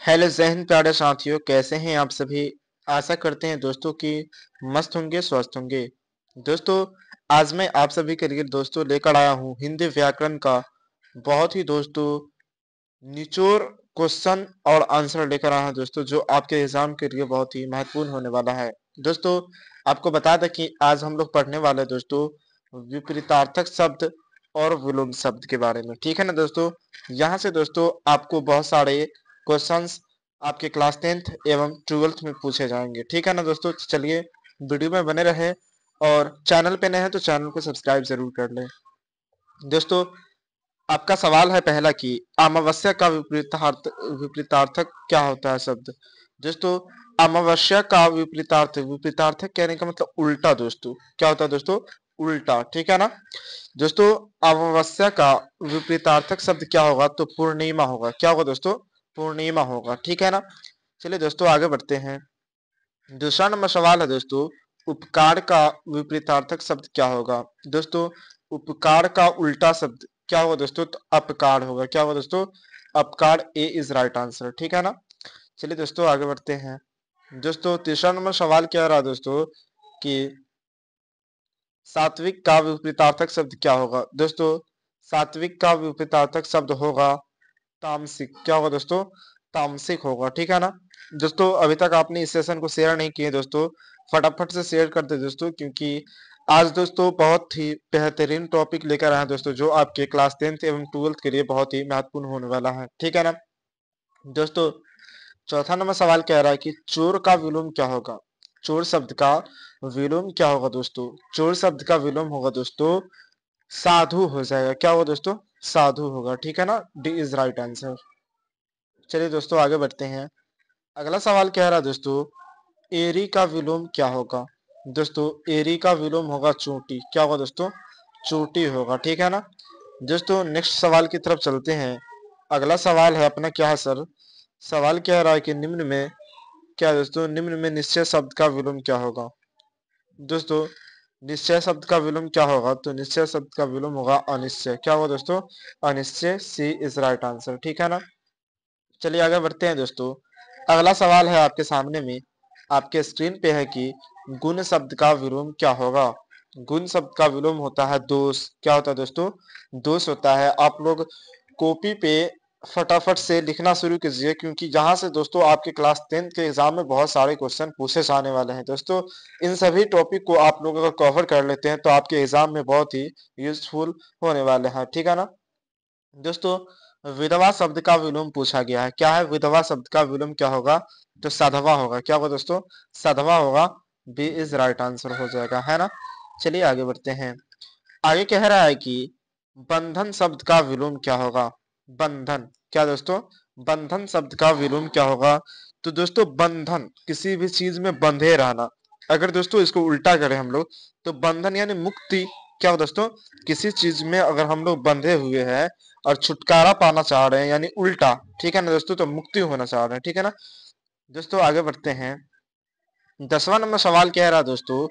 Hello जहन प्यारे साथियों, कैसे हैं आप सभी। आशा करते हैं दोस्तों कि मस्त होंगे, स्वस्थ होंगे। दोस्तों, आज मैं आप सभी के लिए दोस्तों लेकर आया हूँ हिंदी व्याकरण का बहुत ही दोस्तों निचोड़ क्वेश्चन और आंसर लेकर आया हूँ दोस्तों, जो आपके एग्जाम के लिए बहुत ही महत्वपूर्ण होने वाला है। दोस्तों, आपको बता दें कि आज हम लोग पढ़ने वाले हैं दोस्तों विपरीतार्थक शब्द और विलोम शब्द के बारे में। ठीक है ना दोस्तों। यहाँ से दोस्तों आपको बहुत सारे क्वेश्चंस आपके क्लास 10th एवं 12th में पूछे जाएंगे। ठीक है ना दोस्तों। तो चलिए वीडियो में बने रहे और चैनल पे नए हैं तो चैनल को सब्सक्राइब जरूर कर लें। दोस्तों, आपका सवाल है पहला कि अमावस्या का विपरीतार्थक क्या होता है शब्द। दोस्तों, अमावस्या का विपरीतार्थक कहने का मतलब उल्टा दोस्तों। क्या होता है दोस्तों? उल्टा। ठीक है ना दोस्तों। अमावस्या का विपरीतार्थक शब्द क्या होगा? तो पूर्णिमा होगा। क्या होगा दोस्तों? पूर्णिमा होगा। ठीक है ना। चलिए दोस्तों आगे बढ़ते हैं। दूसरा नंबर सवाल है दोस्तों, उपकार का विपरीतार्थक शब्द क्या होगा। दोस्तों, उपकार का उल्टा शब्द क्या होगा दोस्तों? तो अपकार होगा। क्या होगा दोस्तों? अपकार। ए इज राइट आंसर। ठीक है ना। चलिए दोस्तों आगे बढ़ते हैं। दोस्तों, तीसरा नंबर सवाल क्या रहा दोस्तों कि सात्विक का विपरीतार्थक शब्द क्या होगा। दोस्तों, सात्विक का विपरीतार्थक शब्द होगा तामसिक। क्या होगा दोस्तों? तामसिक होगा। ठीक है ना दोस्तों। अभी तक आपने इस सेशन को शेयर नहीं किए दोस्तों, फटाफट से शेयर कर दे दोस्तों, क्योंकि आज दोस्तों बहुत ही बेहतरीन टॉपिक लेकर आए हैं दोस्तों, जो आपके क्लास 10th एवं 12th के लिए बहुत ही महत्वपूर्ण होने वाला है। ठीक है ना दोस्तों। चौथा नंबर सवाल कह रहा है कि चोर का विलोम क्या होगा। चोर शब्द का विलोम क्या होगा दोस्तों? चोर शब्द का विलोम होगा दोस्तों साधु हो जाएगा। क्या होगा दोस्तों? साधु होगा। ठीक है ना। D is right answer. चलिए दोस्तों आगे बढ़ते हैं। अगला सवाल कह रहा है दोस्तों, एरी का विलोम क्या होगा। दोस्तों, एरी का विलोम होगा चोटी। क्या होगा दोस्तों? चोटी होगा। ठीक है ना दोस्तों। नेक्स्ट सवाल की तरफ चलते हैं। अगला सवाल है अपना क्या है सर। सवाल कह रहा है कि निम्न में क्या दोस्तों, निम्न में निश्चय शब्द का विलोम क्या होगा। दोस्तों, निश्चय शब्द का विलोम क्या होगा? तो निश्चय शब्द का विलोम होगा अनिश्चय। क्या होगा दोस्तों? अनिश्चय। सी इज राइट आंसर। ठीक है ना। चलिए आगे बढ़ते हैं दोस्तों। अगला सवाल है आपके सामने में, आपके स्क्रीन पे है कि गुण शब्द का विलोम क्या होगा। गुण शब्द का विलोम होता है दोष। क्या होता है दोस्तों? दोष होता है। आप लोग कॉपी पे फटाफट से लिखना शुरू कीजिए, क्योंकि यहाँ से दोस्तों आपके क्लास 10th के एग्जाम में बहुत सारे क्वेश्चन पूछे जाने वाले हैं दोस्तों। इन सभी टॉपिक को आप लोग अगर कवर कर लेते हैं तो आपके एग्जाम में बहुत ही यूजफुल होने वाले हैं। ठीक है ना दोस्तों। विधवा शब्द का विलोम पूछा गया है। क्या है विधवा शब्द का विलोम? क्या होगा? तो साधवा होगा। क्या होगा दोस्तों? साधवा होगा। बी इज राइट आंसर हो जाएगा, है ना। चलिए आगे बढ़ते हैं। आगे कह रहा है कि बंधन शब्द का विलोम क्या होगा। बंधन। क्या दोस्तों? बंधन शब्द का विलोम क्या होगा? तो दोस्तों, बंधन किसी भी चीज में बंधे रहना। अगर दोस्तों इसको उल्टा करें हम लोग, तो बंधन यानी मुक्ति। क्या हो दोस्तों? किसी चीज में अगर हम लोग बंधे हुए हैं और छुटकारा पाना चाह रहे हैं, यानी उल्टा। ठीक है ना दोस्तों। तो मुक्ति होना चाह रहे हैं। ठीक है ना दोस्तों। आगे बढ़ते हैं। 10वां नंबर सवाल कह रहा है दोस्तों,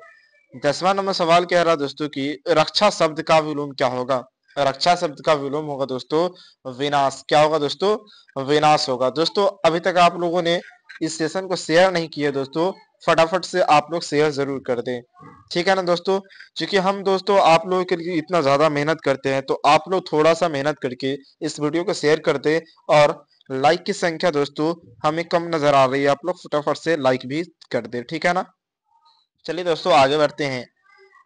10वां नंबर सवाल कह रहा है दोस्तों कि रक्षा शब्द का विलोम क्या होगा। रक्षा शब्द का विलोम होगा दोस्तों विनाश। क्या होगा दोस्तों? विनाश होगा। दोस्तों, अभी तक आप लोगों ने इस सेशन को शेयर नहीं किया दोस्तों, फटाफट से आप लोग शेयर जरूर कर दें। ठीक है ना दोस्तों। क्योंकि हम दोस्तों आप लोगों के लिए इतना ज्यादा मेहनत करते हैं, तो आप लोग थोड़ा सा मेहनत करके इस वीडियो को शेयर कर दे। और लाइक की संख्या दोस्तों हमें कम नजर आ रही है, आप लोग फटाफट से लाइक भी कर दे। ठीक है ना। चलिए दोस्तों आगे बढ़ते हैं।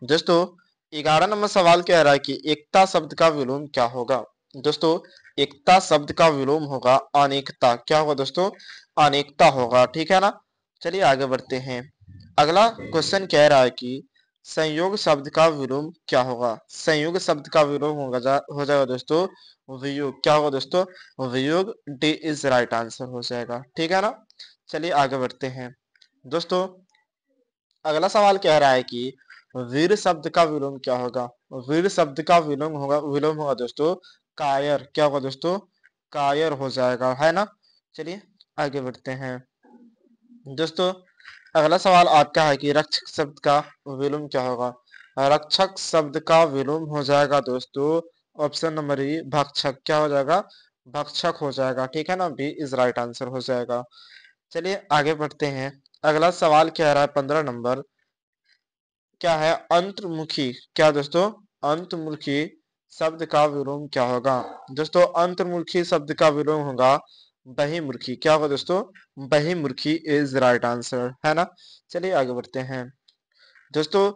दोस्तों, 11 नंबर सवाल कह रहा है कि एकता शब्द का विलोम क्या होगा। दोस्तों, एकता शब्द का विलोम होगा अनेकता। क्या होगा दोस्तों? अनेकता होगा। ठीक है ना। चलिए आगे बढ़ते हैं। अगला क्वेश्चन कह रहा है कि संयोग शब्द का विलोम क्या होगा। संयोग शब्द का विलोम हो जाएगा दोस्तों वियोग। क्या होगा दोस्तों? वियोग। डी इज राइट आंसर हो जाएगा। ठीक है ना। चलिए आगे बढ़ते हैं। दोस्तों, अगला सवाल कह रहा है कि वीर शब्द का विलोम क्या होगा। वीर शब्द का विलोम होगा दोस्तों कायर। क्या होगा दोस्तों? कायर हो जाएगा, है ना। चलिए आगे बढ़ते हैं। दोस्तों, अगला सवाल आपका है कि रक्षक शब्द का विलोम क्या होगा। रक्षक शब्द का विलोम हो जाएगा दोस्तों ऑप्शन नंबर ई भक्षक। क्या हो जाएगा? भक्षक हो जाएगा, ठीक है ना, बी इज राइट आंसर हो जाएगा। चलिए आगे बढ़ते हैं। अगला सवाल क्या रहा है 15 नंबर, क्या है अंतर्मुखी, क्या दोस्तों, अंतर्मुखी शब्द का विलोम क्या होगा। दोस्तों अंतर्मुखी शब्द का विलोम होगा बहिर्मुखी, क्या होगा दोस्तों, बहिर्मुखी इज राइट आंसर, है ना। चलिए आगे बढ़ते हैं दोस्तों।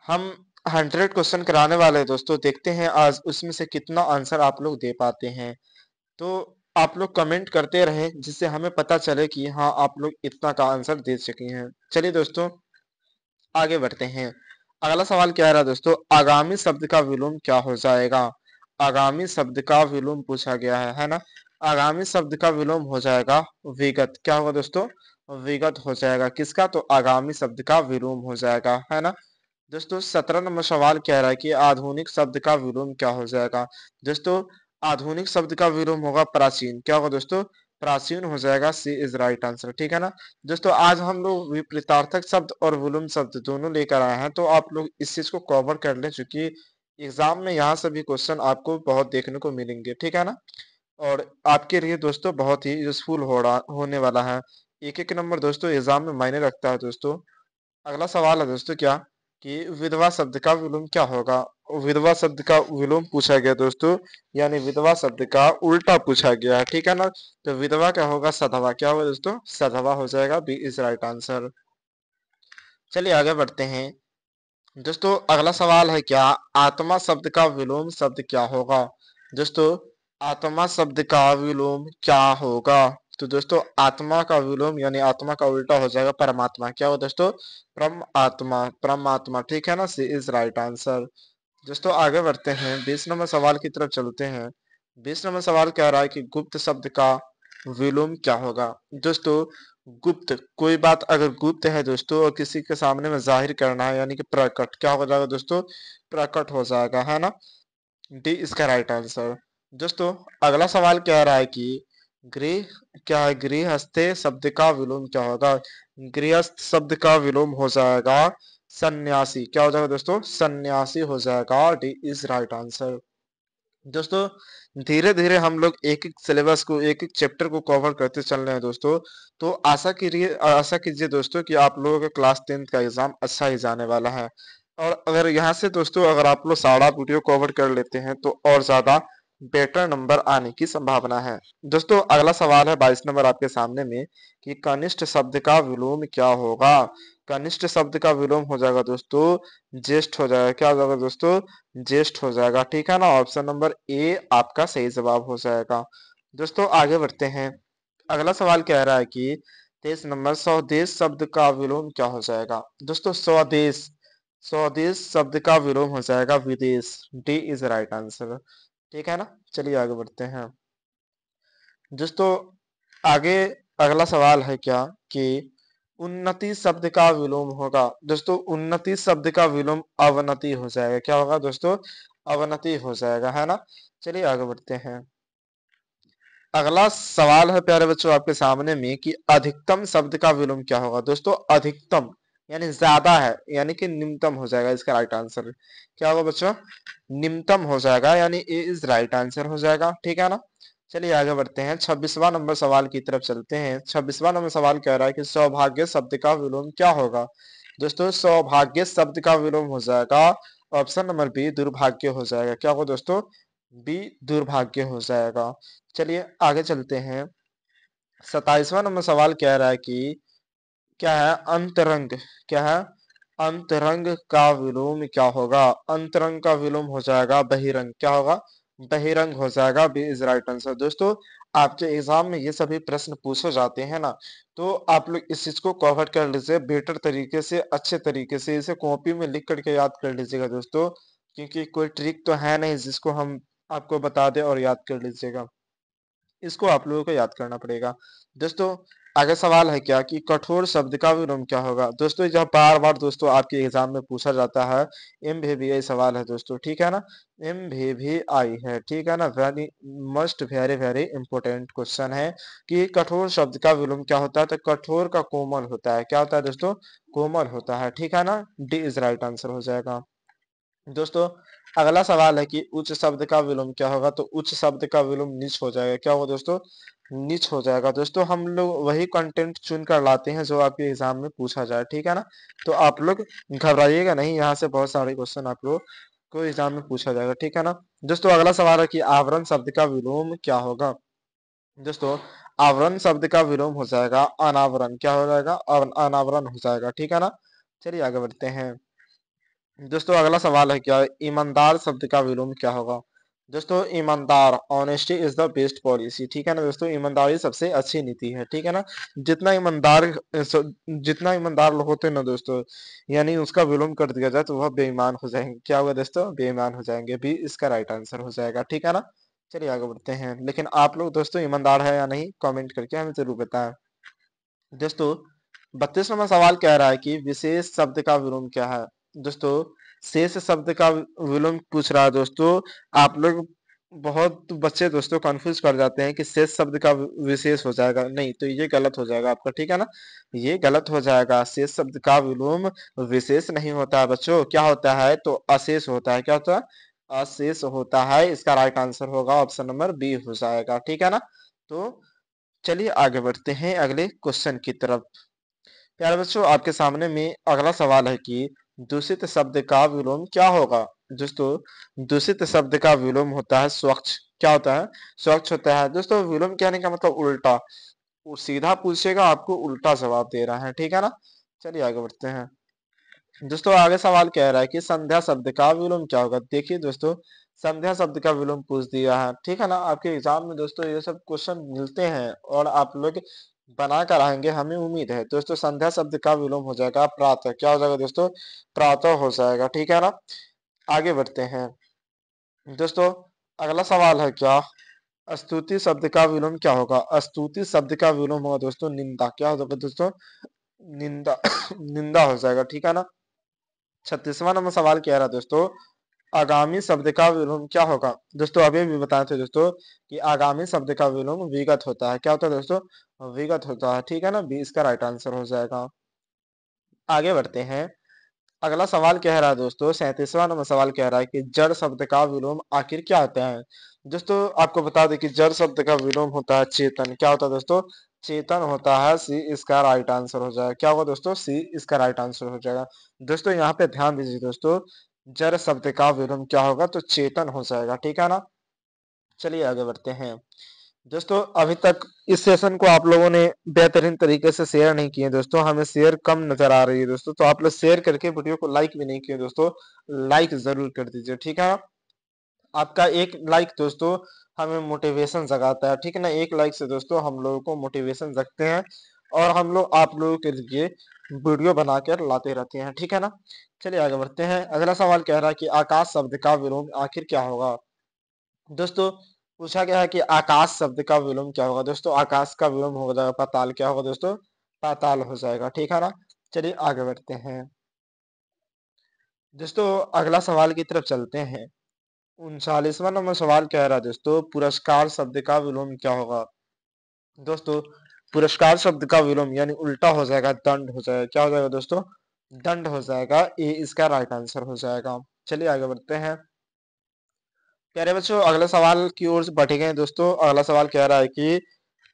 हम 100 क्वेश्चन कराने वाले हैं दोस्तों, देखते हैं आज उसमें से कितना आंसर आप लोग दे पाते हैं। तो आप लोग कमेंट करते रहें जिससे हमें पता चले कि हाँ आप लोग इतना का आंसर दे चुके हैं। चलिए दोस्तों आगे बढ़ते हैं। अगला सवाल क्या रहा दोस्तों, आगामी शब्द का विलोम क्या हो जाएगा। आगामी शब्द का विलोम पूछा गया है ना। आगामी शब्द का विलोम हो जाएगा विगत, क्या होगा दोस्तों, विगत हो जाएगा किसका, तो आगामी शब्द का विलोम हो जाएगा, है ना। दोस्तों 17 नंबर सवाल कह रहा है कि आधुनिक शब्द का विलोम क्या हो जाएगा। दोस्तों आधुनिक शब्द का विलोम होगा प्राचीन, क्या होगा दोस्तों, प्राचीन हो जाएगा, सी इज राइट आंसर, ठीक है ना। दोस्तों आज हम लोग विपरीतार्थक शब्द और विलोम शब्द दोनों लेकर आए हैं, तो आप लोग इस चीज को कवर कर लें, चूंकि एग्जाम में यहाँ से भी क्वेश्चन आपको बहुत देखने को मिलेंगे, ठीक है ना। और आपके लिए दोस्तों बहुत ही यूजफुल होने वाला है। एक एक नंबर दोस्तों एग्जाम में मायने रखता है दोस्तों। अगला सवाल है दोस्तों क्या, कि विधवा शब्द का विलोम क्या होगा। विधवा शब्द का विलोम पूछा गया दोस्तों, यानी विधवा शब्द का उल्टा पूछा गया है, ठीक है ना। तो विधवा क्या होगा, सधवा, क्या होगा दोस्तों, सधवा हो जाएगा, बी इज राइट आंसर। चलिए आगे बढ़ते हैं दोस्तों। अगला सवाल है क्या, आत्मा शब्द का विलोम शब्द क्या होगा। दोस्तों आत्मा शब्द का विलोम क्या होगा। तो दोस्तों आत्मा का विलोम यानी आत्मा का उल्टा हो जाएगा परमात्मा, क्या हो दोस्तों, परमात्मा, परमात्मा, ठीक है ना, सी इज राइट आंसर। दोस्तों आगे बढ़ते हैं 20 नंबर सवाल की तरफ चलते हैं। 20 नंबर सवाल कह रहा है कि गुप्त शब्द का विलोम क्या होगा। दोस्तों गुप्त, कोई बात अगर गुप्त है दोस्तों और किसी के सामने में जाहिर करना है यानी कि प्रकट, क्या हो जाएगा दोस्तों, प्रकट हो जाएगा, है ना, डी इसका राइट आंसर। दोस्तों अगला सवाल कह रहा है कि गृह, क्या है, गृहस्थे शब्द का विलोम क्या होगा। गृहस्थ शब्द का विलोम हो जाएगा सन्यासी, क्या हो जाएगा दोस्तों, सन्यासी हो जाएगा, डी इज राइट आंसर। दोस्तों धीरे धीरे हम लोग एक एक सिलेबस को, एक एक चैप्टर को कवर करते चल रहे हैं दोस्तों। तो आशा कीजिए दोस्तों कि आप लोगों का क्लास 10th का एग्जाम अच्छा ही जाने वाला है। और अगर यहाँ से दोस्तों अगर आप लोग सारा वीडियो कवर कर लेते हैं तो और ज्यादा बेटर नंबर आने की संभावना है। दोस्तों अगला सवाल है 22 नंबर आपके सामने में, कि कनिष्ठ शब्द का विलोम क्या होगा। कनिष्ठ शब्द का विलोम हो जाएगा दोस्तों ज्येष्ठ हो जाएगा, क्या हो जाएगा दोस्तों, ज्येष्ठ हो जाएगा, ठीक है ना। ऑप्शन नंबर ए आपका सही जवाब हो जाएगा। दोस्तों आगे बढ़ते हैं। अगला सवाल कह रहा है कि 23 नंबर, स्वदेश शब्द का विलोम क्या हो जाएगा। दोस्तों स्वदेश, स्वदेश शब्द का विलोम हो जाएगा विदेश, डी इज राइट आंसर, ठीक है ना। चलिए आगे बढ़ते हैं दोस्तों। आगे अगला सवाल है क्या, कि उन्नति शब्द का विलोम होगा। दोस्तों उन्नति शब्द का विलोम अवनति हो जाएगा, क्या होगा दोस्तों, अवनति हो जाएगा, है ना। चलिए आगे बढ़ते हैं। अगला सवाल है प्यारे बच्चों आपके सामने में, कि अधिकतम शब्द का विलोम क्या होगा। दोस्तों अधिकतम यानी ज्यादा है, यानी कि निम्नतम हो जाएगा, इसका राइट आंसर क्या होगा बच्चों, निम्नतम हो जाएगा, यानी ए इज राइट आंसर हो जाएगा, ठीक है ना। चलिए आगे बढ़ते हैं 26वां नंबर सवाल की तरफ चलते हैं। 26वां नंबर सवाल कह रहा है कि सौभाग्य शब्द का विलोम क्या होगा। दोस्तों सौभाग्य शब्द का विलोम हो जाएगा ऑप्शन नंबर बी दुर्भाग्य हो जाएगा, क्या होगा दोस्तों, बी दुर्भाग्य हो जाएगा। चलिए आगे चलते हैं। 27वां नंबर सवाल कह रहा है कि क्या है अंतरंग, क्या है, अंतरंग का विलोम क्या होगा। अंतरंग का विलोम हो जाएगा बहिरंग, क्या होगा, बहिरंग हो जाएगा, बी इज राइट आंसर। दोस्तों आपके एग्जाम में ये सभी प्रश्न पूछे जाते हैं ना, तो आप लोग इस चीज को कवर कर लीजिए बेटर तरीके से, अच्छे तरीके से, इसे कॉपी में लिख करके याद कर लीजिएगा दोस्तों, क्योंकि कोई ट्रिक तो है नहीं जिसको हम आपको बता दें और याद कर लीजिएगा, इसको आप लोगों को याद करना पड़ेगा। दोस्तों आगे सवाल है क्या, कि कठोर शब्द का विलोम क्या होगा। दोस्तों यह बार बार दोस्तों आपके एग्जाम में पूछा जाता है, एम भी आई सवाल है दोस्तों, ठीक है ना, एम भी आई है, ठीक है ना, very must very very important question है, कि कठोर शब्द का विलोम क्या होता है। तो कठोर का कोमल होता है, क्या होता है दोस्तों, कोमल होता है, ठीक है ना, डी इज राइट आंसर हो जाएगा। दोस्तों अगला सवाल है कि उच्च शब्द का विलोम क्या होगा, तो उच्च शब्द का विलोम नीच हो जाएगा। क्या होगा दोस्तों, नीच हो जाएगा। दोस्तों हम लोग वही कंटेंट चुन कर लाते हैं जो आपके एग्जाम में पूछा जाए, ठीक है ना। तो आप लोग घबराइएगा नहीं, यहाँ से बहुत सारे क्वेश्चन आप लोग को एग्जाम में पूछा जाएगा, ठीक है ना। दोस्तों अगला सवाल है कि आवरण शब्द का विलोम क्या होगा। दोस्तों आवरण शब्द का विलोम हो जाएगा अनावरण। क्या हो जाएगा, अनावरण हो जाएगा, ठीक है ना। चलिए आगे बढ़ते हैं। दोस्तों अगला सवाल है क्या, ईमानदार शब्द का विलोम क्या होगा। दोस्तों ईमानदार, honesty is the best policy, ठीक है ना। दोस्तों ईमानदारी सबसे अच्छी नीति है, ठीक है ना। जितना ईमानदार जितना ईमानदार लोग होते हैं ना दोस्तों, यानी उसका विलोम कर दिया जाए तो वह बेईमान हो जाएंगे। क्या होगा दोस्तों, बेईमान हो जाएंगे, भी इसका राइट आंसर हो जाएगा, ठीक है ना। चलिए आगे बढ़ते हैं। लेकिन आप लोग दोस्तों ईमानदार है या नहीं, कमेंट करके हमें जरूर बताएं। दोस्तों 32वां सवाल कह रहा है कि विशेष शब्द का विलोम क्या है। दोस्तों शेष शब्द का विलोम पूछ रहा है दोस्तों। आप लोग बहुत बच्चे दोस्तों कंफ्यूज कर जाते हैं कि शेष शब्द का विशेष हो जाएगा, नहीं तो ये गलत हो जाएगा आपका, ठीक है ना। ये गलत हो जाएगा। शेष शब्द का विलोम विशेष नहीं होता है बच्चों, क्या होता है, तो अशेष होता है। क्या होता है, अशेष होता है। इसका राइट आंसर होगा ऑप्शन नंबर बी हो जाएगा, ठीक है ना। तो चलिए आगे बढ़ते हैं अगले क्वेश्चन की तरफ। प्यारे बच्चों आपके सामने में अगला सवाल है कि दूषित शब्द का विलोम क्या होगा। दोस्तों दूषित शब्द का विलोम होता है स्वच्छ। क्या होता है, स्वच्छ होता है। दोस्तों विलोम कहने का मतलब उल्टा, वो सीधा पूछेगा आपको उल्टा जवाब दे रहा है, ठीक है ना। चलिए आगे बढ़ते हैं। दोस्तों आगे सवाल कह रहा है कि संध्या शब्द का विलोम क्या होगा। देखिए दोस्तों संध्या शब्द का विलोम पूछ दिया है, ठीक है ना। आपके एग्जाम में दोस्तों ये सब क्वेश्चन मिलते हैं और आप लोग बना कर आएंगे, हमें उम्मीद है। दोस्तों संध्या शब्द का विलोम हो जाएगा प्रातः। क्या हो जाएगा दोस्तों, प्रातः हो जाएगा, ठीक है ना। आगे बढ़ते हैं। दोस्तों अगला सवाल है क्या, स्तुति शब्द का विलोम क्या होगा। स्तुति शब्द का विलोम होगा दोस्तों निंदा। क्या हो जाएगा दोस्तों, निंदा निंदा हो जाएगा, ठीक है ना। 36वां नंबर सवाल कह रहा है दोस्तों आगामी शब्द का विलोम क्या होगा। दोस्तों अभी भी बताए थे दोस्तों कि आगामी शब्द का विलोम विगत होता है। क्या होता है दोस्तों, विगत होता है, ठीक है ना। बी इसका राइट आंसर हो जाएगा। आगे बढ़ते हैं। अगला सवाल कह रहा है दोस्तों 37वां नंबर सवाल कह रहा है कि जड़ शब्द का विलोम आखिर क्या होता है। दोस्तों आपको बता दें कि जड़ शब्द का विलोम होता है चेतन। क्या होता है दोस्तों, चेतन होता है। सी इसका राइट आंसर हो जाएगा। क्या होगा दोस्तों, सी इसका राइट आंसर हो जाएगा। दोस्तों यहाँ पे ध्यान दीजिए दोस्तों, जड़ शब्द का विलोम क्या होगा, तो चेतन हो जाएगा, ठीक है ना। चलिए आगे बढ़ते हैं। दोस्तों अभी तक इस सेशन को आप लोगों ने बेहतरीन तरीके से शेयर नहीं किए दोस्तों, हमें शेयर कम नजर आ रही है दोस्तों। तो आप लोग शेयर करके वीडियो को लाइक भी नहीं किए दोस्तों, लाइक जरूर कर दीजिए, ठीक है। आपका एक लाइक दोस्तों हमें मोटिवेशन जगाता है, ठीक है ना। एक लाइक से दोस्तों हम लोगों को मोटिवेशन जगते हैं और हम लोग आप लोगों के लिए वीडियो बनाकर लाते रहते हैं, ठीक है ना। चलिए आगे बढ़ते हैं। अगला सवाल कह रहा है कि आकाश शब्द का विलोम आखिर क्या होगा। दोस्तों पूछा गया है कि आकाश शब्द का विलोम क्या होगा। दोस्तों आकाश का विलोम हो जाएगा पाताल। क्या होगा दोस्तों, पाताल हो जाएगा, ठीक है ना। चलिए आगे बढ़ते हैं। दोस्तों अगला सवाल की तरफ चलते हैं। 39वां नंबर सवाल कह रहा है दोस्तों पुरस्कार शब्द का विलोम क्या होगा। दोस्तों पुरस्कार शब्द का विलोम यानी उल्टा हो जाएगा दंड हो जाएगा। क्या हो जाएगा दोस्तों, दंड हो जाएगा। ये इसका राइट आंसर हो जाएगा। चलिए आगे बढ़ते हैं। प्यारे बच्चों अगले सवाल की ओर से बढ़े गए दोस्तों। अगला सवाल कह रहा है कि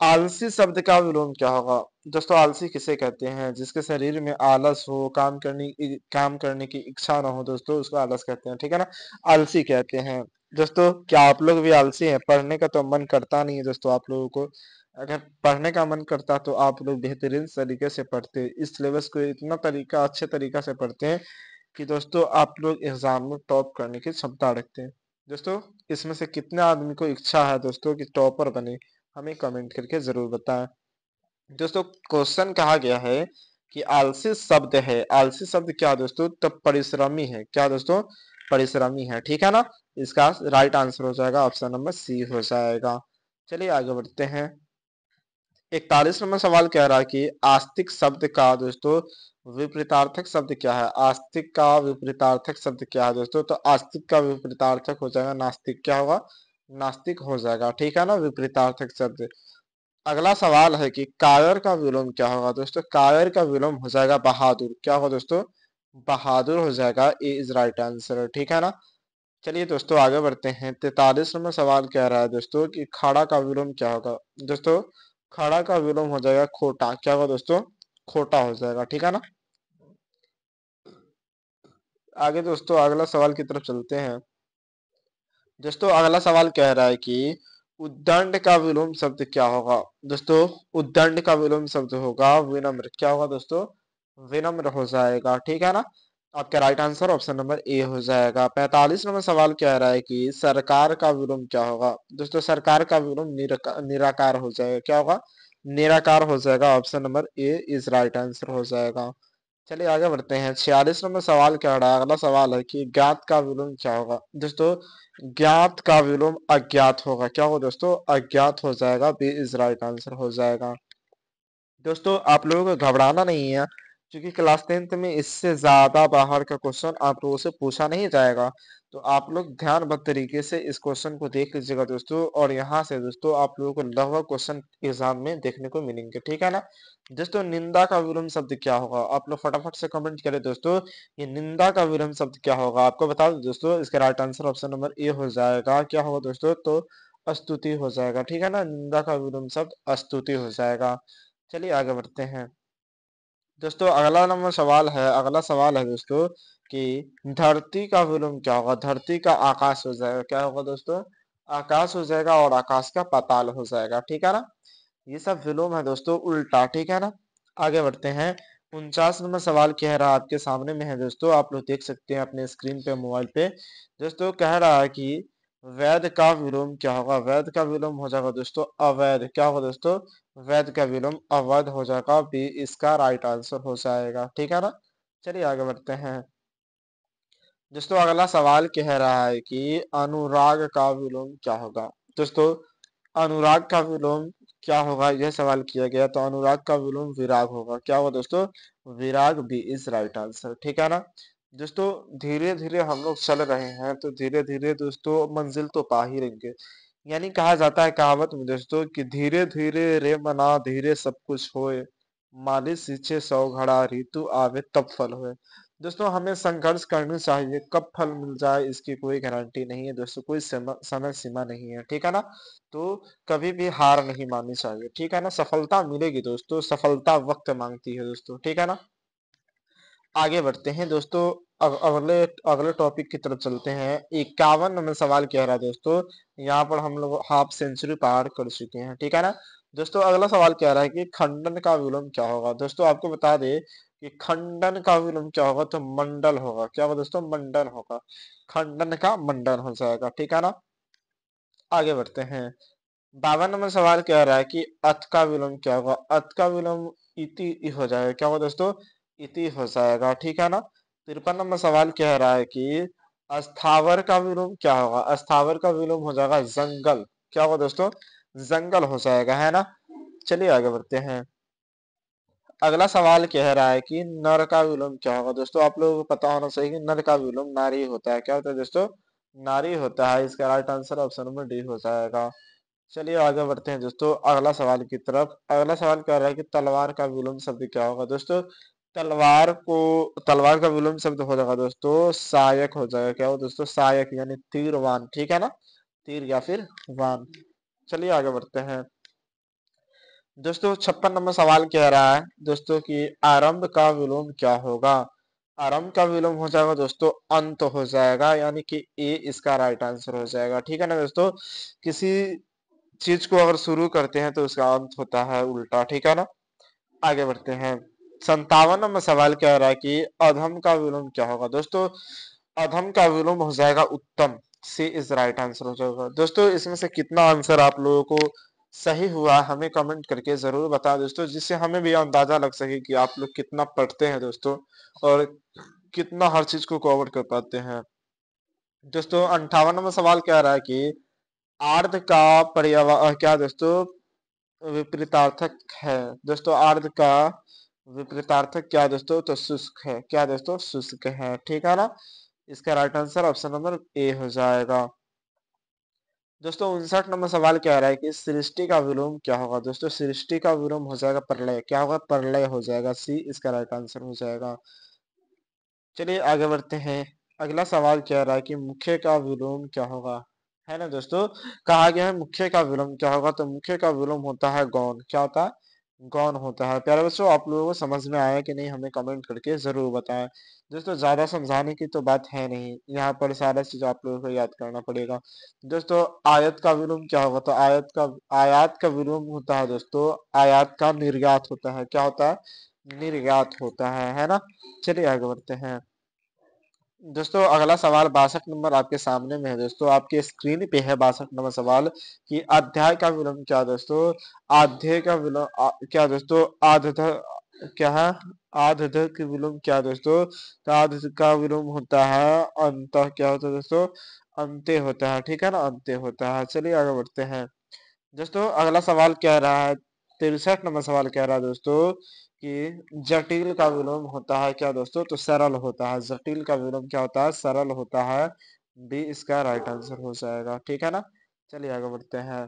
आलसी शब्द का विलोम क्या होगा। दोस्तों आलसी किसे कहते हैं, जिसके शरीर में आलस हो, काम करने की इच्छा ना हो दोस्तों, उसको आलस कहते हैं, ठीक है ना। आलसी कहते हैं। दोस्तों क्या आप लोग भी आलसी हैं, पढ़ने का तो मन करता नहीं है दोस्तों आप लोगों को। अगर पढ़ने का मन करता तो आप लोग बेहतरीन तरीके से पढ़ते, इस सिलेबस को इतना तरीका अच्छे तरीका से पढ़ते हैं कि दोस्तों आप लोग एग्जाम में टॉप करने की क्षमता रखते हैं। दोस्तों इसमें से कितने आदमी को इच्छा है दोस्तों कि टॉपर बने, हमें कमेंट करके जरूर बताएं। दोस्तों क्वेश्चन कहा गया है कि आलसी शब्द है, आलसी शब्द क्या दोस्तों, तब परिश्रमी है। क्या दोस्तों, परिश्रमी है, ठीक है ना। इसका राइट आंसर हो जाएगा ऑप्शन नंबर सी हो जाएगा। चलिए आगे बढ़ते हैं। 41 नंबर सवाल कह रहा है कि आस्तिक शब्द का दोस्तों विपरीतार्थक शब्द क्या है। आस्तिक का विपरीतार्थक शब्द क्या है दोस्तों, तो आस्तिक का विपरीतार्थक हो जाएगा नास्तिक। क्या होगा, नास्तिक हो जाएगा, ठीक है ना, विपरीतार्थक शब्द। अगला सवाल है कि कायर का विलोम क्या होगा। दोस्तों कायर का विलोम हो जाएगा बहादुर। क्या होगा दोस्तों, बहादुर हो जाएगा। ए इज राइट आंसर, ठीक है ना। चलिए दोस्तों आगे बढ़ते हैं। 43 नंबर सवाल कह रहा है दोस्तों कि खाड़ा का विलोम क्या होगा। दोस्तों खाड़ा का विलोम हो जाएगा खोटा। क्या होगा दोस्तों? खोटा हो जाएगा, ठीक है ना। आगे दोस्तों अगला सवाल की तरफ चलते हैं। दोस्तों अगला सवाल कह रहा है कि उद्दंड का विलोम शब्द क्या होगा। दोस्तों उद्दंड का विलोम शब्द होगा विनम्र। क्या होगा दोस्तों? विनम्र हो जाएगा, ठीक है ना। आपका right answer option number A हो जाएगा। 45 नंबर सवाल कह रहा है कि सरकार का विलोम क्या होगा। दोस्तों सरकार का विलोम निराकार हो जाएगा। क्या होगा? निराकार हो जाएगा। Option number A is right answer हो जाएगा। चलिए आगे बढ़ते हैं। 46 नंबर सवाल कह रहा है, अगला सवाल है कि ज्ञात का विलोम क्या होगा। दोस्तों ज्ञात का विलोम अज्ञात होगा। क्या होगा दोस्तों? अज्ञात हो जाएगा। बी इज राइट आंसर हो जाएगा। दोस्तों आप लोगों को घबराना नहीं है, क्योंकि क्लास 10th में इससे ज्यादा बाहर का क्वेश्चन आप लोगों से पूछा नहीं जाएगा। तो आप लोग ध्यानबद्ध तरीके से इस क्वेश्चन को देख लीजिएगा दोस्तों, और यहाँ से दोस्तों आप लोगों को लगभग क्वेश्चन एग्जाम में देखने को मिलेंगे, ठीक है ना। दोस्तों निंदा का विलोम शब्द क्या होगा। आप लोग फटाफट से कमेंट करें दोस्तों, ये निंदा का विलोम शब्द क्या होगा। आपको बता दो दोस्तों, इसका right answer option number A हो जाएगा। क्या होगा दोस्तों? तो अस्तुति हो जाएगा, ठीक है ना। निंदा का विलोम शब्द अस्तुति हो जाएगा। चलिए आगे बढ़ते हैं। दोस्तों अगला सवाल है दोस्तों कि धरती का विलोम क्या होगा। धरती का आकाश हो जाएगा। क्या होगा दोस्तों? आकाश हो जाएगा, और आकाश का पाताल हो जाएगा, ठीक है ना। ये सब विलोम है दोस्तों उल्टा, ठीक है ना। आगे बढ़ते हैं। 49 नंबर सवाल कह रहा है, आपके सामने में है दोस्तों, आप लोग देख सकते हैं अपने स्क्रीन पे, मोबाइल पे। दोस्तों कह रहा है कि वैध का विलोम क्या होगा। वैध का विलोम हो जाएगा दोस्तों अवैध। क्या होगा दोस्तों? वैध का विलोम अवैध हो जाएगा। बी इसका राइट आंसर हो जाएगा, ठीक है ना। चलिए आगे बढ़ते हैं। दोस्तों अगला सवाल कह रहा है कि अनुराग का विलोम क्या होगा। दोस्तों अनुराग का विलोम क्या होगा, यह सवाल किया गया। तो अनुराग का विलोम विराग होगा। क्या होगा दोस्तों? विराग। बी इज राइट आंसर, ठीक है ना। दोस्तों धीरे धीरे हम लोग चल रहे हैं, तो धीरे धीरे दोस्तों मंजिल तो पा ही लेंगे। यानी कहा जाता है कहावत में दोस्तों कि धीरे धीरे रे मना धीरे सब कुछ होए, माली सींचे 100 घड़ा ऋतु आवे तब फल होए। दोस्तों हमें संघर्ष करनी चाहिए, कब फल मिल जाए इसकी कोई गारंटी नहीं है दोस्तों, कोई समय सीमा नहीं है, ठीक है ना। तो कभी भी हार नहीं माननी चाहिए, ठीक है ना। सफलता मिलेगी दोस्तों, सफलता वक्त मांगती है दोस्तों, ठीक है ना। आगे बढ़ते हैं दोस्तों। अगले अगले टॉपिक की तरफ चलते हैं। 51 नंबर सवाल कह रहा है दोस्तों, यहाँ पर हम लोग हाफ सेंचुरी पार कर चुके हैं, ठीक है ना। दोस्तों अगला सवाल कह रहा है कि खंडन का विलोम क्या होगा। दोस्तों आपको बता दे कि खंडन का विलोम क्या होगा। तो मंडल होगा। क्या होगा दोस्तों? मंडन होगा। खंडन का मंडन हो जाएगा, ठीक है ना। आगे बढ़ते हैं। 52 नंबर सवाल कह रहा है कि अथ का विलोम क्या होगा। अथ का विलोम इति हो जाएगा। क्या होगा दोस्तों? इति हो जाएगा, ठीक है ना। 53 नंबर सवाल कह रहा है कि अस्थावर का विलोम क्या होगा। अस्थावर का विलोम हो जाएगा जंगल। क्या होगा दोस्तों? जंगल हो जाएगा, है ना। चलिए आगे बढ़ते हैं। अगला सवाल कह रहा है कि नर का विलोम क्या होगा। दोस्तों आप लोगों को पता होना चाहिए कि नर का विलोम नारी होता है। क्या होता है दोस्तों? नारी होता है। इसका right answer option number D हो जाएगा। चलिए आगे बढ़ते हैं दोस्तों अगला सवाल की तरफ। अगला सवाल कह रहा है कि तलवार का विलोम शब्द क्या होगा। दोस्तों तलवार को तलवार का विलोम शब्द हो जाएगा दोस्तों सहायक हो जाएगा। क्या हो दोस्तों? सहायक यानी तीरवान, ठीक है ना। तीर या फिर वान। चलिए आगे बढ़ते हैं दोस्तों। 56 नंबर सवाल कह रहा है दोस्तों कि आरंभ का विलोम क्या होगा। आरंभ का विलोम हो जाएगा दोस्तों अंत हो जाएगा, यानी कि ए इसका राइट आंसर हो जाएगा, ठीक है ना दोस्तों। किसी चीज को अगर शुरू करते हैं तो उसका अंत होता है उल्टा, ठीक है ना। आगे बढ़ते हैं। 57 नंबर सवाल कह रहा है कि अधम का विलोम क्या होगा। दोस्तों अधम का विलोम हो जाएगा उत्तम। सी इज राइट आंसर हो जाएगा। दोस्तों इसमें से कितना आंसर आप लोगों को सही हुआ हमें कमेंट करके जरूर बता दोस्तों, जिससे हमें भी अंदाजा लग सके कि आप लोग कितना पढ़ते हैं दोस्तों, और कितना हर चीज को कवर कर पाते हैं। दोस्तों 58 नंबर सवाल कह रहा है कि आर्ध का पर्यावरण क्या दोस्तों विपरीतार्थक है। दोस्तों आर्ध का विपरीतार्थक क्या दोस्तों? तो शुष्क है। क्या दोस्तों? शुष्क है, ठीक है ना। इसका right answer option number A हो जाएगा। दोस्तों 59 नंबर सवाल क्या आ रहा है कि सृष्टि का विलोम क्या होगा। दोस्तों सृष्टि का विलोम हो जाएगा प्रलय। क्या होगा? प्रलय हो जाएगा। सी इसका राइट आंसर हो जाएगा। चलिए आगे बढ़ते हैं। अगला सवाल कह रहा है कि मुख्य का विलोम क्या होगा, है ना दोस्तों। कहा गया है मुख्य का विलोम क्या होगा, तो मुख्य का विलोम होता है गौण। क्या होता है? गौण होता है। प्यारे बच्चों, आप लोगों को समझ में आया कि नहीं, हमें कमेंट करके जरूर बताएं। दोस्तों ज्यादा समझाने की तो बात है नहीं, यहाँ पर सारा चीज आप लोगों को याद करना पड़ेगा। दोस्तों आयत का विलोम क्या होगा, तो आयात का विलोम होता है दोस्तों, आयात का निर्यात होता है। क्या होता है? निर्यात होता है ना। चलिए आगे बढ़ते हैं। दोस्तों अगला सवाल 62 नंबर आपके सामने में है दोस्तों, आपके स्क्रीन पे है 62 नंबर सवाल कि अध्याय का विलोम क्या है दोस्तों। अध्याय का विलोम क्या दोस्तों? क्या है? आधध का विलोम क्या है दोस्तों? तो आधध का विलोम होता है अंत। क्या होता है दोस्तों? अंत्य होता है। ठीक है ना, अंत्य होता है। चलिए आगे बढ़ते हैं। दोस्तों अगला सवाल कह रहा है, 63 नंबर सवाल कह रहा है दोस्तों कि जटिल का विलोम होता है क्या दोस्तों, तो सरल होता है। जटिल का विलोम क्या होता है? सरल होता है। बी इसका राइट आंसर हो जाएगा। ठीक है ना। चलिए आगे बढ़ते हैं।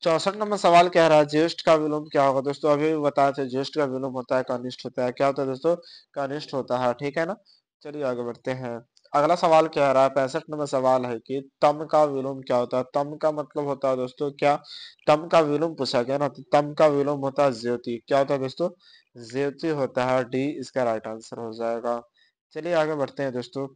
64 नंबर सवाल कह रहा है ज्येष्ठ का विलोम क्या होगा दोस्तों। अभी भी बताए थे, ज्येष्ठ का विलोम होता है कनिष्ठ होता है। क्या होता है दोस्तों? कनिष्ठ होता है। ठीक है ना। चलिए आगे बढ़ते हैं। अगला सवाल कह रहा है, 65 नंबर सवाल है कि तम का विलोम क्या होता है। तम का मतलब होता है दोस्तों क्या? तम का विलोम पूछा गया ना, तो तम का विलोम होता है ज्योति। क्या होता है दोस्तों? ज्योति होता है। डी इसका राइट आंसर हो जाएगा। चलिए आगे बढ़ते हैं दोस्तों।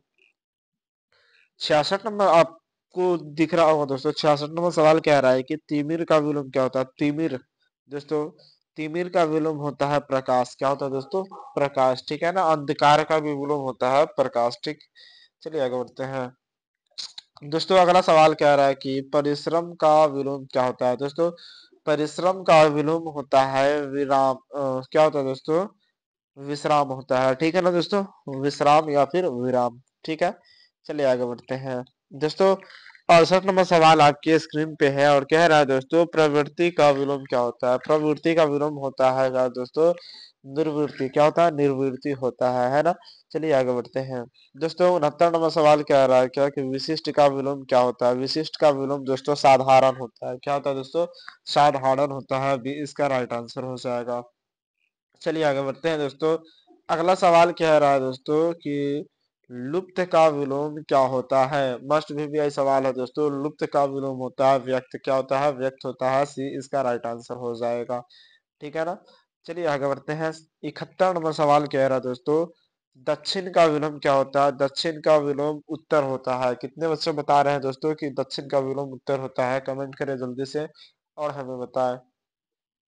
66 नंबर आपको दिख रहा होगा दोस्तों, 66 नंबर सवाल कह रहा है कि तिमिर का विलोम क्या होता है। तिमिर दोस्तों, तिमिर का विलोम होता है प्रकाश। क्या होता है दोस्तों? प्रकाश। ठीक है ना। अंधकार का भी विलोम होता है प्रकाश। ठीक। चलिए आगे बढ़ते हैं। दोस्तों अगला सवाल कह रहा है कि परिश्रम का विलोम क्या होता है दोस्तों। परिश्रम का विलोम होता है विराम। क्या होता है दोस्तों? विश्राम होता है। ठीक है ना दोस्तों, विश्राम या फिर विराम। ठीक है। चलिए आगे बढ़ते हैं। दोस्तों 68 नंबर सवाल आपकी स्क्रीन पे है और कह रहा है दोस्तों प्रवृत्ति का विलोम क्या होता है। प्रवृत्ति का विलोम होता है क्या दोस्तों? निर्वृत्ति। क्या होता है? निर्वृत्ति होता है ना। चलिए आगे बढ़ते हैं। दोस्तों 69 नंबर सवाल कह रहा है क्या कि विशिष्ट का विलोम क्या होता है। विशिष्ट का विलोम दोस्तों साधारण होता है। क्या होता है दोस्तों? साधारण होता है। बी इसका राइट आंसर हो जाएगा। चलिए आगे बढ़ते हैं दोस्तों। अगला सवाल कह रहा है दोस्तों कि लुप्त का विलोम क्या होता है। मस्ट भी आई सवाल है दोस्तों। लुप्त का विलोम होता है व्यक्त। क्या होता है? व्यक्त होता है। सी इसका राइट आंसर हो जाएगा। ठीक है ना। चलिए आगे बढ़ते हैं। 71 नंबर सवाल कह रहा है दोस्तों दक्षिण का विलोम क्या होता है। दक्षिण का विलोम उत्तर होता है। कितने बच्चे बता रहे हैं दोस्तों कि दक्षिण का विलोम उत्तर होता है? कमेंट करें जल्दी से और हमें बताएं।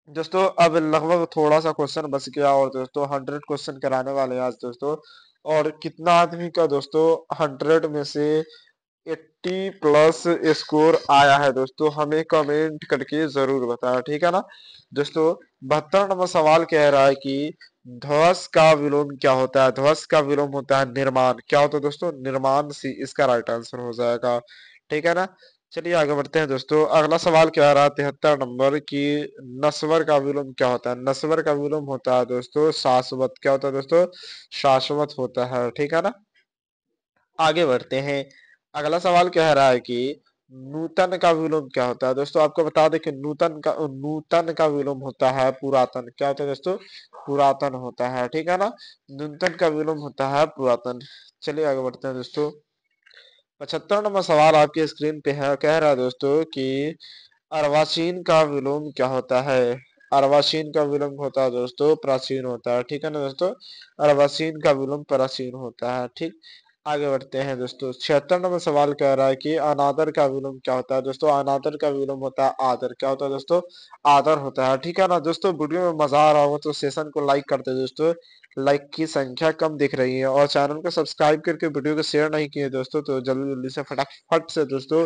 दोस्तों अब लगभग थोड़ा सा क्वेश्चन बच गया और दोस्तों 100 क्वेश्चन कराने वाले हैं आज दोस्तों। और कितना आदमी का दोस्तों 100 में से 80 प्लस स्कोर आया है दोस्तों, हमें कमेंट करके जरूर बताया। ठीक है ना दोस्तों। 72 नंबर सवाल कह रहा है कि ध्वस का विलोम क्या होता है। ध्वस का विलोम होता है निर्माण। क्या होता है दोस्तों? निर्माण। सी इसका राइट आंसर हो जाएगा। ठीक है ना। चलिए आगे बढ़ते हैं दोस्तों। अगला सवाल कह रहा है 73 नंबर की नस्वर का विलोम क्या होता है। नस्वर का विलोम होता है दोस्तों शाश्वत। क्या होता है दोस्तों? शाश्वत होता है। ठीक है ना। आगे बढ़ते हैं। अगला सवाल कह रहा है कि नूतन का विलोम क्या होता है। दोस्तों आपको बता दें कि नूतन का विलोम होता है पुरातन। क्या होता है दोस्तों? पुरातन होता है। ठीक है ना। नूतन का विलोम होता है पुरातन। चलिए आगे बढ़ते हैं दोस्तों। 75 नंबर सवाल आपकी स्क्रीन पे है, कह रहा है दोस्तों कि अर्वाचीन का विलोम क्या होता है। अर्वाचीन का विलोम होता है दोस्तों प्राचीन होता है। ठीक है ना दोस्तों। अर्वाचीन का विलोम प्राचीन होता है। ठीक। आगे बढ़ते हैं दोस्तों। 76 नंबर सवाल कह रहा है कि अनादर का विलोम क्या होता है। दोस्तों अनादर का विलोम होता है आदर। क्या होता है दोस्तों? आदर होता है। ठीक है ना दोस्तों। वीडियो में मजा आ रहा होगा तो सेशन को लाइक कर दे दोस्तों। लाइक की संख्या कम दिख रही है और चैनल को सब्सक्राइब करके वीडियो को शेयर नहीं किए दोस्तों, तो जल्दी जल्दी से फटाफट से दोस्तों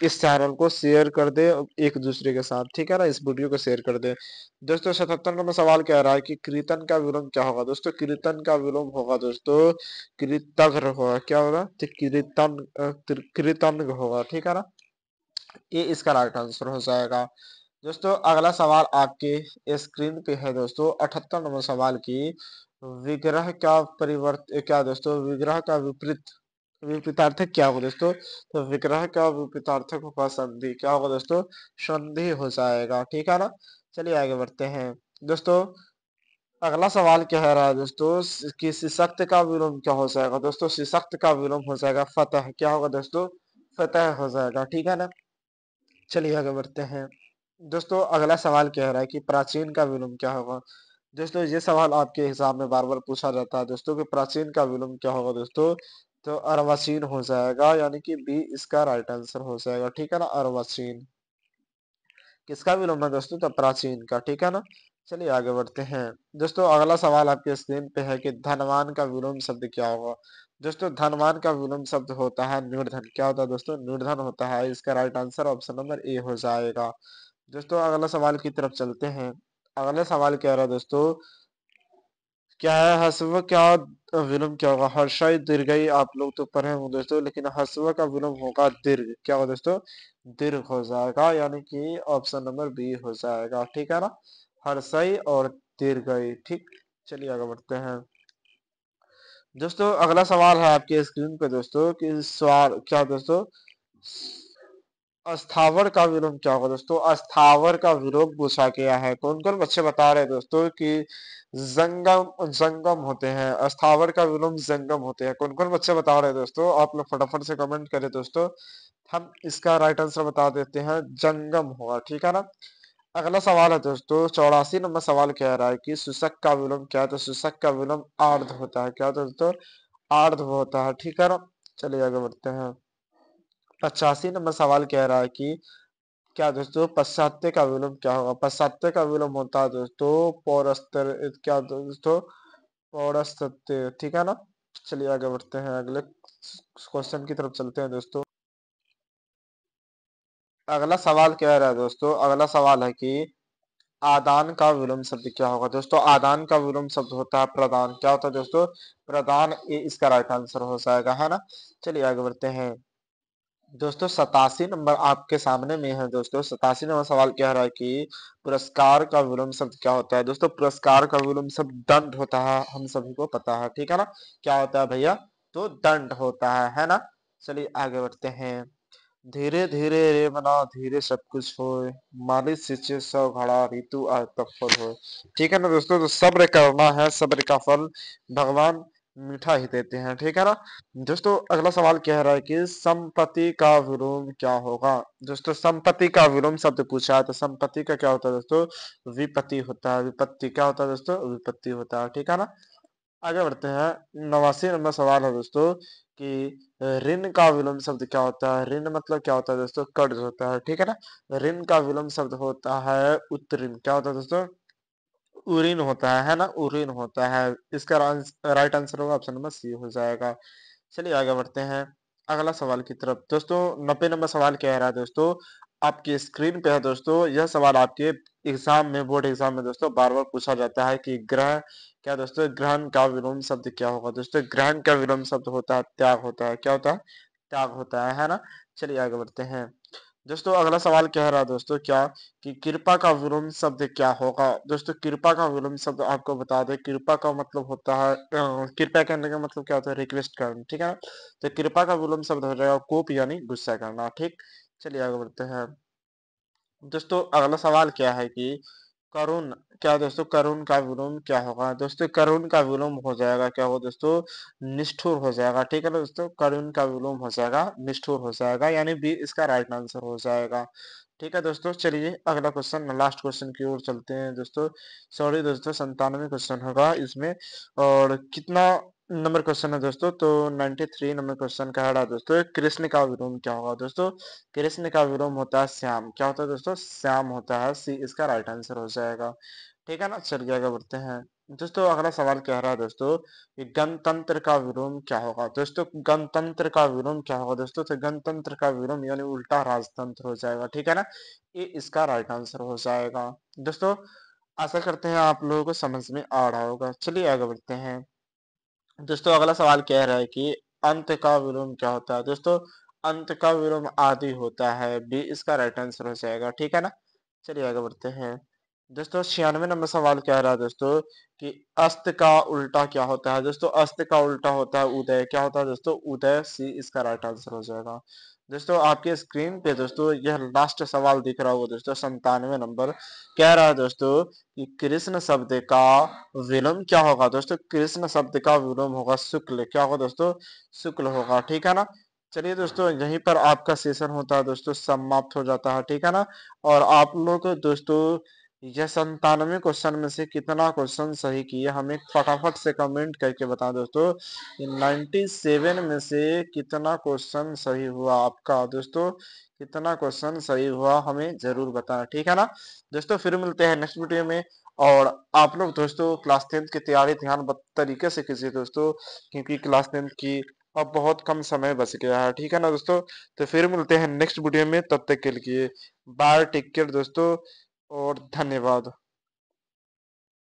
इस चैनल को शेयर कर दे एक दूसरे के साथ। ठीक है ना। इस वीडियो को शेयर कर दे दोस्तों। 77 नंबर सवाल कह रहा है कि कीर्तन का विलोम क्या होगा। दोस्तों कीर्तन का विलोम होगा दोस्तों कीर्तन होगा। क्या होगा? तो कीर्तन होगा। ठीक है ना। ये इसका राइट आंसर हो जाएगा। दोस्तों अगला सवाल आपके स्क्रीन पे है दोस्तों 78 नंबर सवाल की विग्रह का परिवर्त क्या दोस्तों विग्रह का विपरीत विपरीतार्थक क्या होगा दोस्तों। तो विग्रह का विपरीतार्थक होगा संधि। क्या होगा दोस्तों? संधि हो जाएगा। ठीक है ना। चलिए आगे बढ़ते हैं दोस्तों। अगला सवाल कह रहा है दोस्तों कि सशक्त का विलोम क्या हो जाएगा। दोस्तों सशक्त का विलोम हो जाएगा फतह। क्या होगा दोस्तों? फतह हो जाएगा, ठीक है ना। चलिए आगे बढ़ते हैं। दोस्तों अगला सवाल कह रहा है कि प्राचीन का विलोम क्या होगा। दोस्तों ये सवाल आपके हिसाब में बार बार पूछा जाता है दोस्तों कि प्राचीन का विलोम क्या होगा दोस्तों। तो अर्वाचीन हो जाएगा, यानी कि बी इसका राइट आंसर हो जाएगा, ठीक है ना। अर्वाचीन किसका विलोम है दोस्तों? तो प्राचीन का, ठीक है ना। चलिए आगे बढ़ते हैं। दोस्तों अगला सवाल आपके स्क्रीन पे है कि धनवान का विलोम शब्द क्या होगा। दोस्तों धनवान का विलोम शब्द होता है निर्धन। क्या होता है दोस्तों? निर्धन होता है। इसका right answer option number A हो जाएगा। दोस्तों अगला सवाल की तरफ चलते हैं। अगला सवाल कह रहा है दोस्तों क्या है हस्व क्या विलोम क्या होगा। हर्षाई दीर्घई आप लोग तो पढ़े होंगे दोस्तों, लेकिन हस्व का विलोम होगा दीर्घ। क्या होगा दोस्तों? दीर्घ हो जाएगा, यानी कि ऑप्शन नंबर बी हो जाएगा, ठीक है ना। हर्षई और दीर्घई, ठीक। चलिए आगे बढ़ते हैं। दोस्तों अगला सवाल है आपके स्क्रीन पे दोस्तों कि सवाल क्या दोस्तों, अस्थावर का विलोम क्या होगा। दोस्तों अस्थावर का विलोम पूछा गया है। कौन कौन बच्चे बता रहे हैं दोस्तों कि जंगम जंगम होते हैं। अस्थावर का विलोम जंगम होते हैं। कौन कौन बच्चे बता रहे हैं दोस्तों? आप लोग फटाफट से कमेंट करें दोस्तों। हम इसका राइट आंसर बता देते हैं, जंगम होगा, ठीक है ना। अगला सवाल है दोस्तों 84 नंबर सवाल कह रहा है कि शुष्क का विलोम क्या है। तो शुष्क का विलोम आर्ध होता है। क्या होता है दोस्तों? आर्ध होता है, ठीक है ना। चलिए आगे बढ़ते हैं। 85 नंबर सवाल कह रहा है कि क्या दोस्तों पश्चात्य का विलोम क्या होगा। पश्चात्य का विलोम होता है दोस्तों पौरस्त्य। क्या दोस्तों? पौरस्त्य, ठीक है ना। चलिए आगे बढ़ते हैं, अगले क्वेश्चन की तरफ चलते हैं दोस्तों। अगला सवाल कह रहा है दोस्तों, अगला सवाल है कि आदान का विलोम शब्द क्या होगा। दोस्तों आदान का विलोम शब्द होता है प्रदान। क्या होता है दोस्तों? प्रदान। ये इसका राइट आंसर हो जाएगा, है ना। चलिए आगे बढ़ते हैं। दोस्तों 87 नंबर आपके सामने में है। दोस्तों 87 नंबर सवाल कह रहा है कि पुरस्कार का विलोम शब्द क्या होता है। दोस्तों पुरस्कार का विलोम शब्द दंड होता है, हम सभी को पता है, ठीक है ना। क्या होता है भैया? तो दंड होता है ना। चलिए आगे बढ़ते हैं। धीरे धीरे रे मना धीरे सब कुछ होए, मालिश सींचे सौ घड़ा ऋतु आए तब फल होए। ठीक है ना दोस्तों, तो सब्र करना है, सब्र का फल भगवान मीठा ही देते हैं, ठीक है ना। दोस्तों अगला सवाल कह रहा है कि संपत्ति का विलोम क्या होगा। दोस्तों संपत्ति का विलोम शब्द पूछा है, तो संपत्ति का क्या होता है दोस्तों? विपत्ति होता है। विपत्ति क्या होता है दोस्तों? विपत्ति होता है, ठीक है ना। आगे बढ़ते हैं। 89 नंबर सवाल है दोस्तों कि ऋण का विलोम शब्द क्या होता है। ऋण मतलब क्या होता है दोस्तों? कर्ज होता है, ठीक है ना। ऋण का विलोम शब्द होता है उत्तऋण। क्या होता है दोस्तों? उरीन होता है ना। उरीन होता है। इसका राइट आंसर होगा ऑप्शन नंबर सी हो जाएगा। चलिए आगे बढ़ते हैं अगला सवाल की तरफ। दोस्तों 90 नंबर सवाल कह रहा है दोस्तों, आपकी स्क्रीन पे है दोस्तों। यह सवाल आपके एग्जाम में, बोर्ड एग्जाम में दोस्तों बार बार पूछा जाता है कि ग्रह क्या दोस्तों, ग्रहण का विलोम शब्द क्या होगा। दोस्तों ग्रहण का विलोम शब्द होता है त्याग होता है। क्या होता है? त्याग होता है ना। चलिए आगे बढ़ते हैं। दोस्तों अगला सवाल कह रहा है दोस्तों क्या कि कृपा का विलोम शब्द क्या होगा। दोस्तों कृपा का विलोम शब्द आपको बता दें, कृपा का मतलब होता है कृपया करने का मतलब क्या होता है? रिक्वेस्ट करना, ठीक है। तो कृपा का विलोम शब्द हो जाएगा कोप, यानी गुस्सा करना, ठीक। चलिए आगे बढ़ते हैं। दोस्तों अगला सवाल क्या है कि करुण क्या दोस्तों, करुण का विलोम क्या होगा। दोस्तों करुण का विलोम हो जाएगा क्या होगा दोस्तों? निष्ठुर हो जाएगा, ठीक है ना दोस्तों। करुण का विलोम हो जाएगा निष्ठुर हो जाएगा, यानी बी इसका राइट आंसर हो जाएगा, ठीक है दोस्तों। चलिए अगला क्वेश्चन, लास्ट क्वेश्चन की ओर चलते हैं दोस्तों। सॉरी दोस्तों 97 क्वेश्चन होगा इसमें। और कितना नंबर क्वेश्चन है दोस्तों? तो 93 नंबर क्वेश्चन कह रहा है दोस्तों कृष्ण का विलोम क्या होगा। दोस्तों कृष्ण का विलोम होता है श्याम। क्या होता है दोस्तों? श्याम होता है। सी इसका राइट आंसर हो जाएगा, ठीक है ना। चलिए आगे बढ़ते हैं। दोस्तों अगला सवाल कह रहा है दोस्तों कि गणतंत्र का विलोम क्या होगा। दोस्तों गणतंत्र का विलोम क्या होगा दोस्तों? तो गणतंत्र का विलोम यानी उल्टा राजतंत्र हो जाएगा, ठीक है ना। ये इसका राइट आंसर हो जाएगा। दोस्तों आशा करते हैं आप लोगों को समझ में आ रहा होगा। चलिए आगे बढ़ते हैं। दोस्तों अगला सवाल कह रहा है कि अंत का विलोम क्या होता है। दोस्तों अंत का विलोम आदि होता है। बी इसका राइट आंसर हो जाएगा, ठीक है ना। चलिए आगे बढ़ते हैं। दोस्तों 96 नंबर सवाल कह रहा है दोस्तों कि अस्त का उल्टा क्या होता है। दोस्तों अस्त का उल्टा होता है उदय। क्या होता है दोस्तों? उदय। सी इसका राइट आंसर हो जाएगा। दोस्तों आपके स्क्रीन पे दोस्तों यह लास्ट सवाल दिख रहा होगा दोस्तों, 97 नंबर। कह रहा है दोस्तों कि कृष्ण शब्द का विलोम क्या होगा। दोस्तों कृष्ण शब्द का विलोम होगा शुक्ल। क्या होगा दोस्तों? शुक्ल होगा, ठीक है ना। चलिए दोस्तों, यहीं पर आपका सेशन होता है दोस्तों, समाप्त हो जाता है, ठीक है ना। और आप लोग दोस्तों यह 97 क्वेश्चन में से कितना क्वेश्चन सही किए हमें फटाफट से कमेंट करके बताएं दोस्तों। 97 में से कितना क्वेश्चन सही हुआ आपका दोस्तों, कितना क्वेश्चन सही हुआ हमें जरूर बताएं, ठीक है ना। दोस्तों फिर मिलते हैं नेक्स्ट वीडियो में। और आप लोग दोस्तों क्लास 10 की तैयारी ध्यान तरीके से कीजिए दोस्तों, क्योंकि क्लास 10 की अब बहुत कम समय बच गया है, ठीक है ना दोस्तों। तो फिर मिलते हैं नेक्स्ट वीडियो में, तब तक के लिए बाय, टेक केयर दोस्तों, और धन्यवाद।